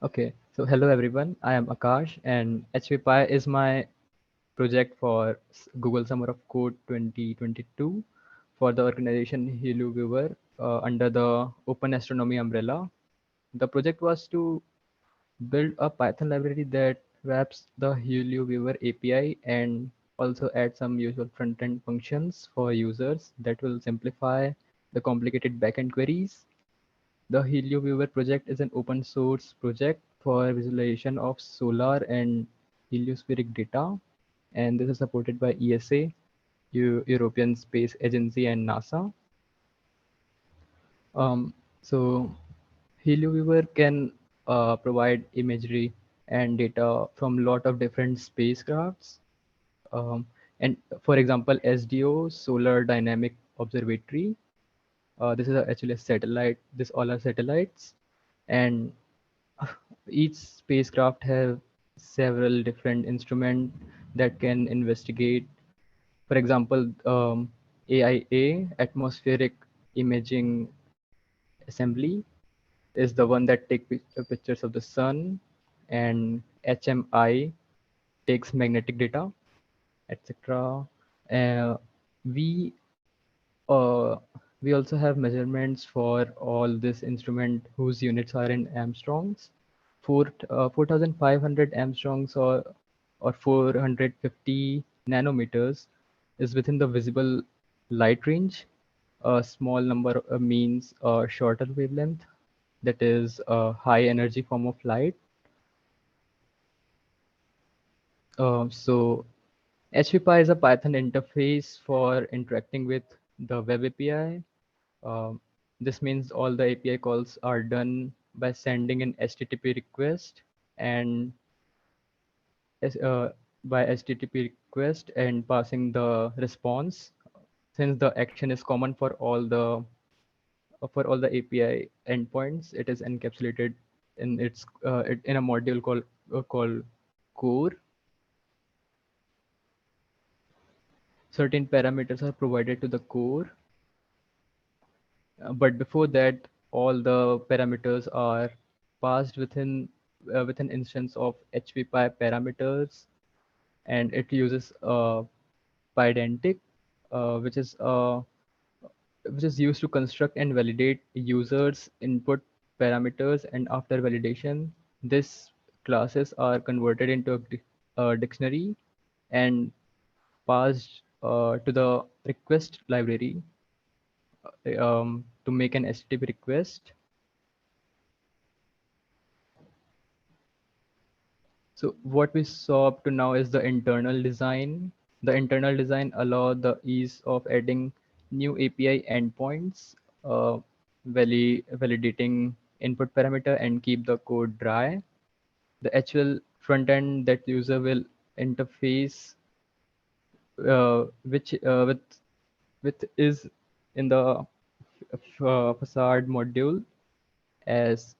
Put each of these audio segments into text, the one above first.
Okay, so hello everyone. I am Akash, and hvpy is my project for Google Summer of Code 2022 for the organization Helioviewer under the Open Astronomy umbrella. The project was to build a Python library that wraps the Helioviewer API and also add some usual front-end functions for users that will simplify the complicated backend queries. The Helioviewer project is an open source project for visualization of solar and heliospheric data, and this is supported by ESA, European Space Agency, and NASA. Um, so Helioviewer can provide imagery and data from a lot of different spacecrafts. Um, and for example, SDO, Solar Dynamic Observatory. This is actually a satellite. This all are satellites, and each spacecraft have several different instruments that can investigate. For example, AIA, Atmospheric Imaging Assembly, is the one that take pictures of the sun, and HMI takes magnetic data, etc. Uh, we uh, we also have measurements for all this instrument whose units are in Armstrongs. 4,500 Armstrongs or 450 nanometers is within the visible light range. A small number means a shorter wavelength, that is a high energy form of light. So hvpy is a Python interface for interacting with the web API. Um, this means all the API calls are done by sending an HTTP request and uh, by HTTP request and passing the response. Since the action is common for all the API endpoints, it is encapsulated in in a module called core. Certain parameters are provided to the core, but before that, all the parameters are passed with an instance of hvpy parameters, and it uses pydantic, uh, which is uh, which is used to construct and validate users' input parameters, and after validation, these classes are converted into a dictionary and passed to the request library to make an HTTP request. So what we saw up to now is the internal design. The internal design allow the ease of adding new API endpoints, validating input parameter, and keep the code dry. The actual front end that user will interface which with is in the facade module, as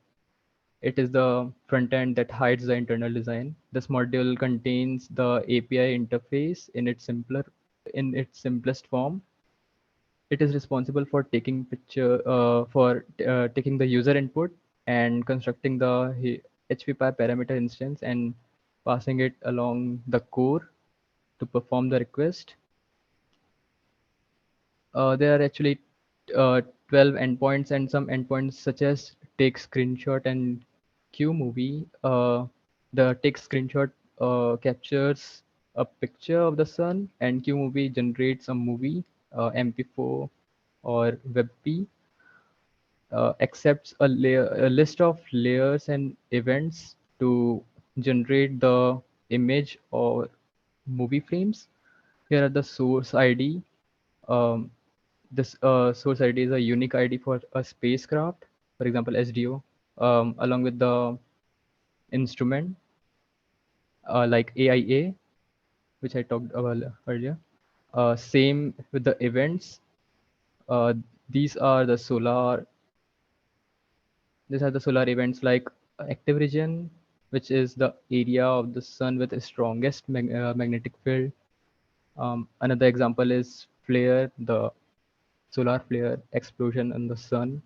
it is the front end that hides the internal design. This module contains the API interface in its simplest form. It is responsible for taking the user input and constructing the hvpy parameter instance and passing it along the core to perform the request. There are actually 12 endpoints, and some endpoints such as take screenshot and queue movie. The take screenshot captures a picture of the sun, and queue movie generates a movie, MP4 or WebP. Accepts a list of layers and events to generate the image or movie frames. Here are the source ID. Um, this source ID is a unique ID for a spacecraft, for example, SDO, along with the instrument like AIA, which I talked about earlier. Same with the events. Uh, these are the solar. These are the solar events like active region, which is the area of the sun with the strongest magnetic field. Another example is flare, the solar flare explosion in the sun.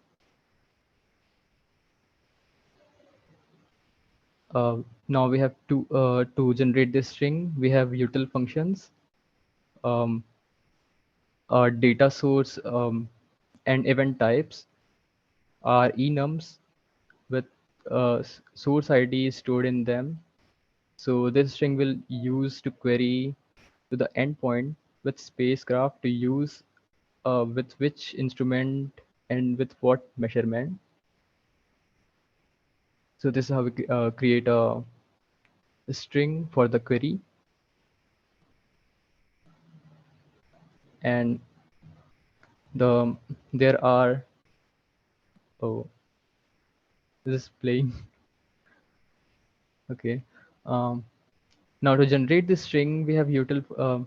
Now we have to generate this string. We have util functions, um, data source, and event types are enums with source ID stored in them. So this string will use to query to the endpoint with spacecraft to use with which instrument and with what measurement. So this is how we create a string for the query. And the there are, oh, this is playing. Okay. Um, Now to generate this string, we have util.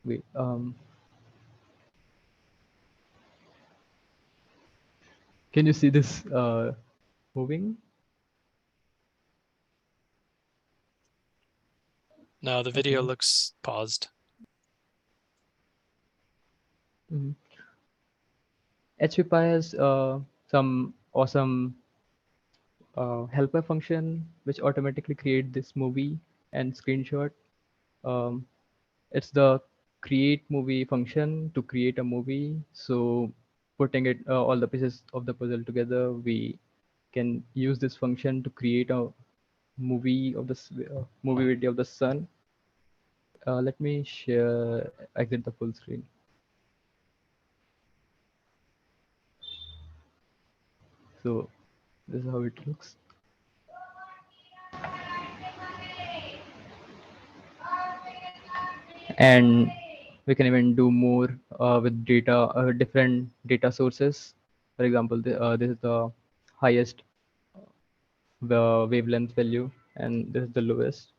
Wait. Can you see this moving? No, the video Okay. looks paused. Mhm. hvpy has some awesome helper function which automatically create this movie and screenshot. Um, it's the create movie function to create a movie. So putting it all the pieces of the puzzle together, we can use this function to create a movie of the movie video of the sun. Let me share exit the full screen. So this is how it looks. And we can even do more with data, different data sources. For example, this is the highest wavelength value, and this is the lowest.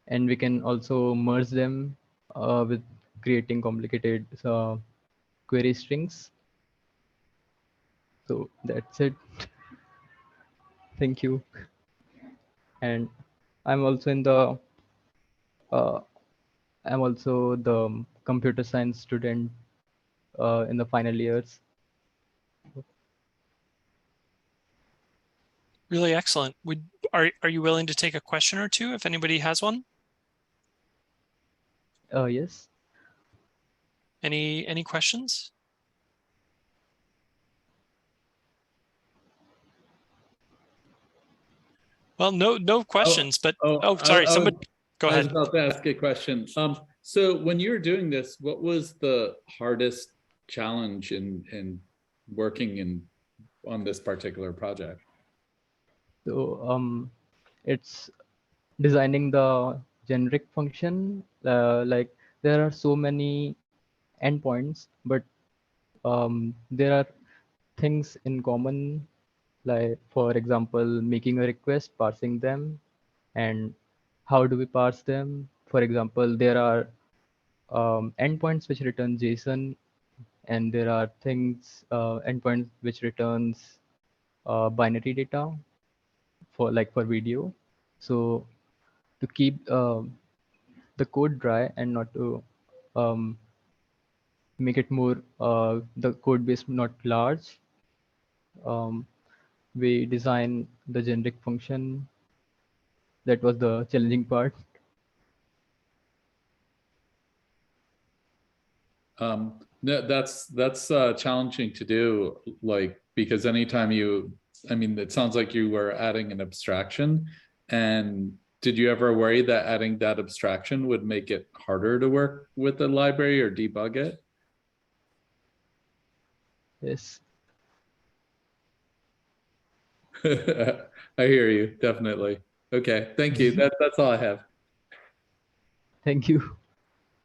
And we can also merge them with creating complicated query strings. So that's it. Thank you. And I'm also in the uh, I'm also the computer science student in the final years. Really excellent. Are you willing to take a question or two if anybody has one? Yes. Any questions? Well, no questions, but sorry, somebody go I was ahead. about to ask a question. So when you were doing this, what was the hardest challenge in working on this particular project? So it's designing the generic function. Like there are so many endpoints, but there are things in common. Like for example, making a request, parsing them, and how do we parse them? For example, there are endpoints which return JSON, and there are things endpoints which returns binary data for video. So to keep the code dry and not to um, make it more the code base not large, um, we design the generic function. That was the challenging part. No, that's challenging to do, like, because anytime I mean, it sounds like you were adding an abstraction. And did you ever worry that adding that abstraction would make it harder to work with the library or debug it? Yes. I hear you, definitely. Okay, thank you. That's all I have. Thank you.